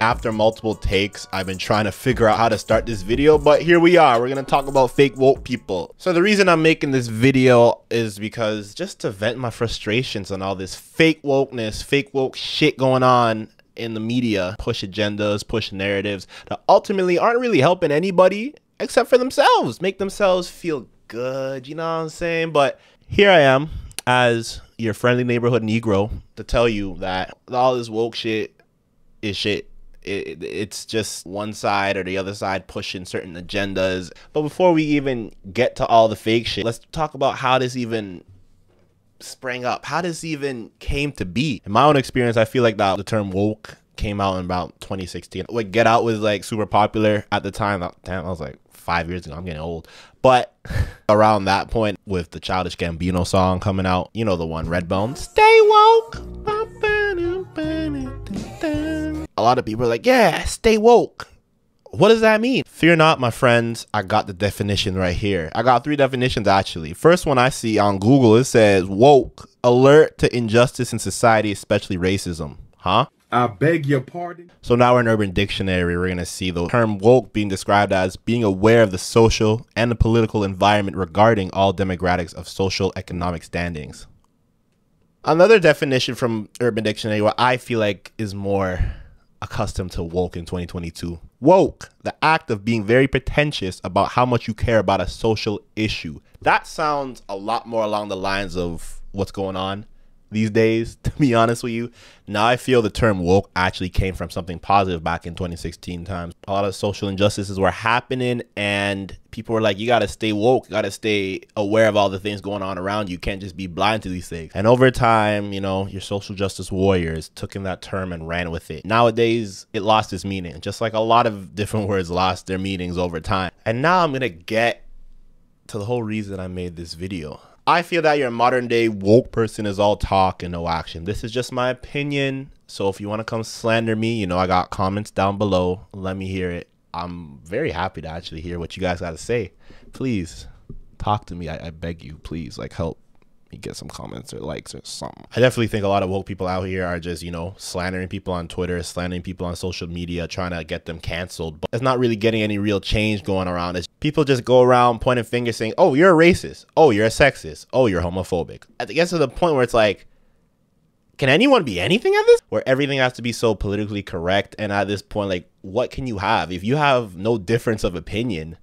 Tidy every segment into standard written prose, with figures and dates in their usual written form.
After multiple takes, I've been trying to figure out how to start this video, but here we are. We're gonna talk about fake woke people. So the reason I'm making this video is because just to vent my frustrations on all this fake wokeness, fake woke shit going on in the media. Push agendas, push narratives that ultimately aren't really helping anybody except for themselves. Make themselves feel good, you know what I'm saying? But here I am as your friendly neighborhood Negro to tell you that all this woke shit is shit. It's just one side or the other side pushing certain agendas. But before we even get to all the fake shit, let's talk about how this even sprang up, how this even came to be. In my own experience, I feel like the term woke came out in about 2016. When Get Out was like super popular at the time. Damn, I was like 5 years ago. I'm getting old. But around that point, with the Childish Gambino song coming out, you know the one, Redbone, Stay Woke. A lot of people are like, yeah, stay woke. What does that mean? Fear not, my friends. I got the definition right here. I got 3 definitions, actually. First one I see on Google, it says woke, alert to injustice in society, especially racism. Huh? I beg your pardon? So now in Urban Dictionary, we're going to see the term woke being described as being aware of the social and the political environment regarding all demographics of social economic standings. Another definition from Urban Dictionary, what I feel like is more accustomed to woke in 2022. Woke, the act of being very pretentious about how much you care about a social issue. That sounds a lot more along the lines of what's going on these days, to be honest with you. Now I feel the term woke actually came from something positive back in 2016 times. A lot of social injustices were happening and people were like, you got to stay woke, you got to stay aware of all the things going on around you. You can't just be blind to these things. And over time, you know, your social justice warriors took in that term and ran with it. Nowadays, it lost its meaning, just like a lot of different words lost their meanings over time. And now I'm going to get to the whole reason I made this video. I feel that your modern day woke person is all talk and no action. This is just my opinion. So if you want to come slander me, you know, I got comments down below. Let me hear it. I'm very happy to actually hear what you guys got to say. Please talk to me. I beg you, please, like, help me get some comments or likes or something. I definitely think a lot of woke people out here are just, you know, slandering people on Twitter, slandering people on social media, trying to get them canceled. But it's not really getting any real change going around. It's people just go around pointing fingers saying, oh, you're a racist. Oh, you're a sexist. Oh, you're homophobic. It gets to the point where it's like, can anyone be anything at this? Where everything has to be so politically correct. And at this point, like, what can you have? If you have no difference of opinion,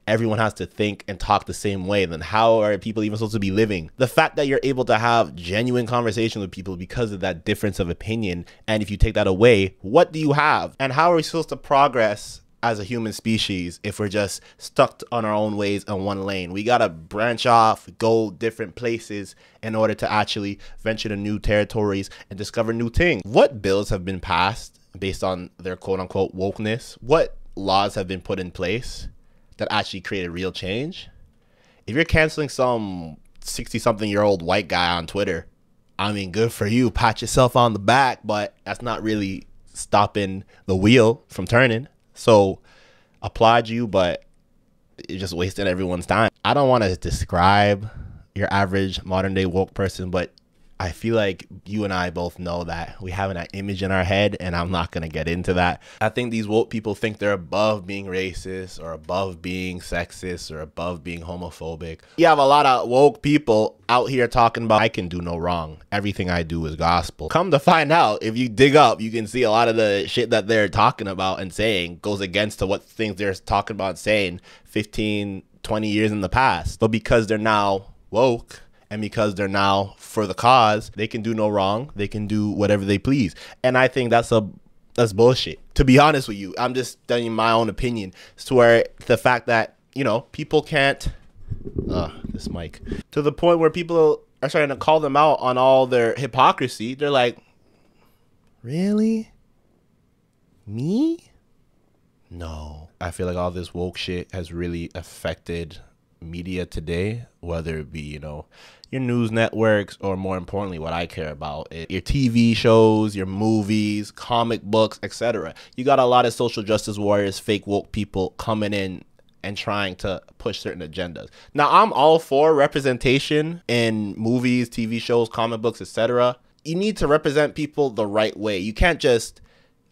everyone has to think and talk the same way, then how are people even supposed to be living? The fact that you're able to have genuine conversation with people because of that difference of opinion, and if you take that away, what do you have? And how are we supposed to progress as a human species if we're just stuck on our own ways in one lane? We gotta branch off, go different places in order to actually venture to new territories and discover new things. What bills have been passed based on their quote-unquote wokeness? What laws have been put in place that actually create a real change? If you're canceling some 60-something-year-old white guy on Twitter, I mean, good for you, pat yourself on the back, but that's not really stopping the wheel from turning. So applaud you, but you're just wasting everyone's time. I don't want to describe your average modern day woke person, but I feel like you and I both know that we have an image in our head, and I'm not going to get into that. I think these woke people think they're above being racist or above being sexist or above being homophobic. You have a lot of woke people out here talking about, I can do no wrong. Everything I do is gospel. Come to find out, if you dig up, you can see a lot of the shit that they're talking about and saying goes against to what things they're talking about and saying 15, 20 years in the past. But because they're now woke, and because they're now for the cause, they can do no wrong. They can do whatever they please. And I think that's bullshit. To be honest with you, I'm just telling you my own opinion. It's to where the fact that, you know, people can't, this mic, to the point where people are starting to call them out on all their hypocrisy. They're like, really? Me? No. I feel like all this woke shit has really affected media today, whether it be, you know, your news networks, or more importantly, what I care about, your TV shows, your movies, comic books, etc. You got a lot of social justice warriors, fake woke people coming in and trying to push certain agendas. Now, I'm all for representation in movies, TV shows, comic books, etc. You need to represent people the right way. You can't just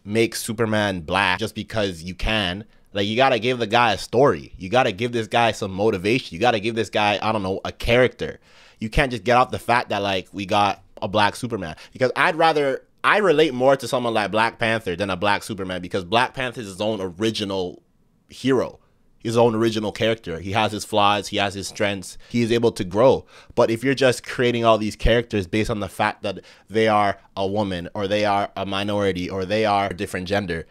make Superman black just because you can. Like, you gotta give the guy a story. You gotta give this guy some motivation. You gotta give this guy, I don't know, a character. You can't just get off the fact that, like, we got a black Superman. Because I relate more to someone like Black Panther than a black Superman, because Black Panther is his own original hero. His own original character. He has his flaws, he has his strengths, he is able to grow. But if you're just creating all these characters based on the fact that they are a woman, or they are a minority, or they are a different gender,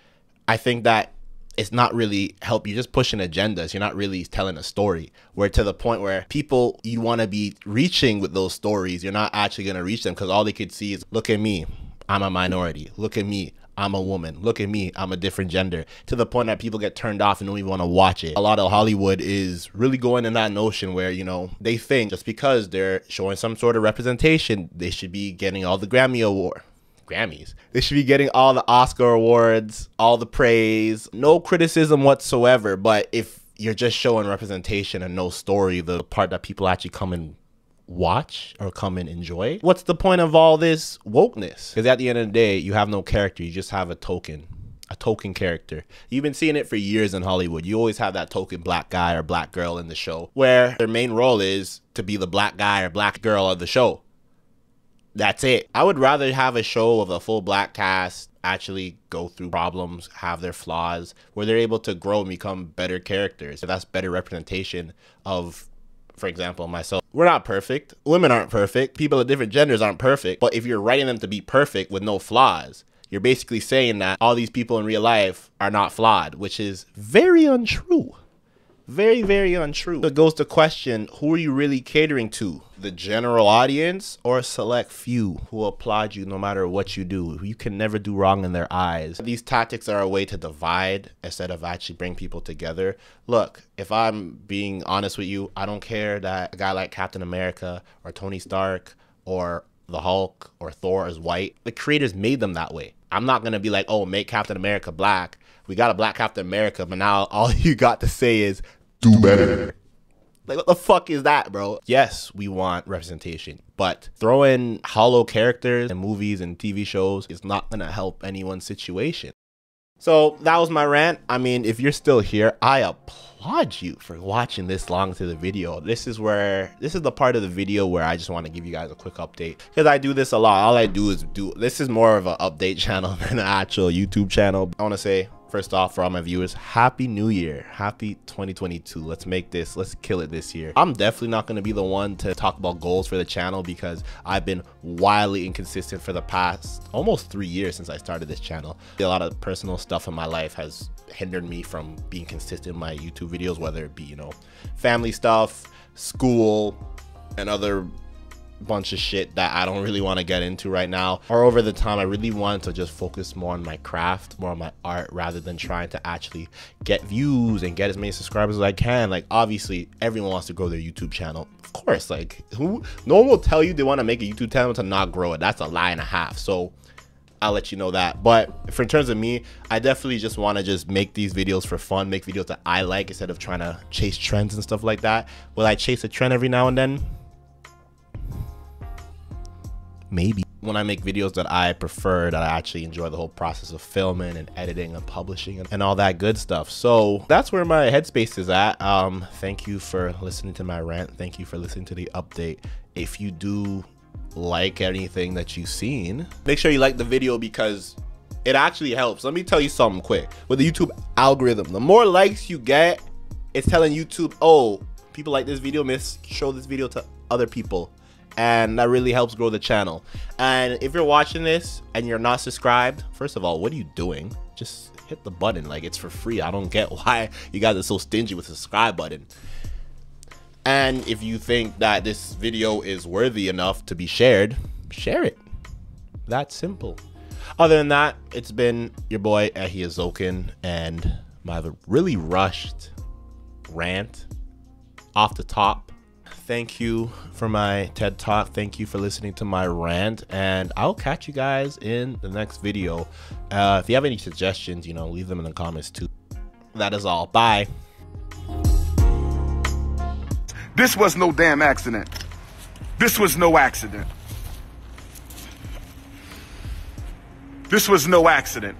I think that it's not really help. You're just pushing agendas. You're not really telling a story. Where to the point where people you want to be reaching with those stories, you're not actually going to reach them, because all they could see is, look at me, I'm a minority. Look at me, I'm a woman. Look at me, I'm a different gender. To the point that people get turned off and don't even want to watch it. A lot of Hollywood is really going in that notion where, you know, they think just because they're showing some sort of representation, they should be getting all the Grammys. They should be getting all the Oscar awards, all the praise, no criticism whatsoever. But if you're just showing representation and no story, the part that people actually come and watch or come and enjoy, what's the point of all this wokeness? Because at the end of the day, you have no character. You just have a token character. You've been seeing it for years in Hollywood. You always have that token black guy or black girl in the show, where their main role is to be the black guy or black girl of the show. That's it. I would rather have a show of a full black cast actually go through problems, have their flaws, where they're able to grow and become better characters. So that's better representation of, for example, myself. We're not perfect. Women aren't perfect. People of different genders aren't perfect. But if you're writing them to be perfect with no flaws, you're basically saying that all these people in real life are not flawed, which is very untrue. Very, very untrue. It goes to question, who are you really catering to? The general audience or a select few who applaud you no matter what you do? You can never do wrong in their eyes. These tactics are a way to divide instead of actually bring people together. Look, if I'm being honest with you, I don't care that a guy like Captain America or Tony Stark or the Hulk or Thor is white. The creators made them that way. I'm not going to be like, oh, make Captain America black. We got a black Captain America, but now all you got to say is, do better. Like, what the fuck is that, bro? Yes, we want representation, but throwing hollow characters in movies and TV shows is not gonna help anyone's situation. So that was my rant. I mean, if you're still here, I applaud you for watching this long to the video. This is the part of the video where I just want to give you guys a quick update, because I do this a lot. All I do is this is more of an update channel than an actual YouTube channel. I want to say, first off, for all my viewers, Happy New Year. Happy 2022. Let's kill it this year. I'm definitely not going to be the one to talk about goals for the channel, because I've been wildly inconsistent for the past almost 3 years since I started this channel. A lot of personal stuff in my life has hindered me from being consistent in my YouTube videos, whether it be, you know, family stuff, school, and other bunch of shit that I don't really want to get into right now. Or over the time, I really wanted to just focus more on my craft, more on my art, rather than trying to actually get views and get as many subscribers as I can. Like, obviously everyone wants to grow their YouTube channel, of course. Like, no one will tell you they want to make a YouTube channel to not grow it. That's a lie and a half. So I'll let you know that. But in terms of me, I definitely just want to just make these videos for fun, make videos that I like, instead of trying to chase trends and stuff like that. Will I chase a trend every now and then? Maybe. When I make videos that I prefer, that I actually enjoy the whole process of filming and editing and publishing and all that good stuff. So that's where my headspace is at. Thank you for listening to my rant. Thank you for listening to the update. If you do like anything that you've seen, make sure you like the video, because it actually helps. Let me tell you something quick. With the YouTube algorithm, the more likes you get, it's telling YouTube, oh, people like this video, show this video to other people. And that really helps grow the channel. And if you're watching this and you're not subscribed, first of all, what are you doing? Just hit the button. Like, it's for free. I don't get why you guys are so stingy with the subscribe button. And if you think that this video is worthy enough to be shared, share it. That's simple. Other than that, it's been your boy Ehiazokin and my really rushed rant off the top. Thank you for my TED Talk. Thank you for listening to my rant, and I'll catch you guys in the next video. If you have any suggestions, you know, leave them in the comments too. That is all. Bye. This was no damn accident. This was no accident. This was no accident.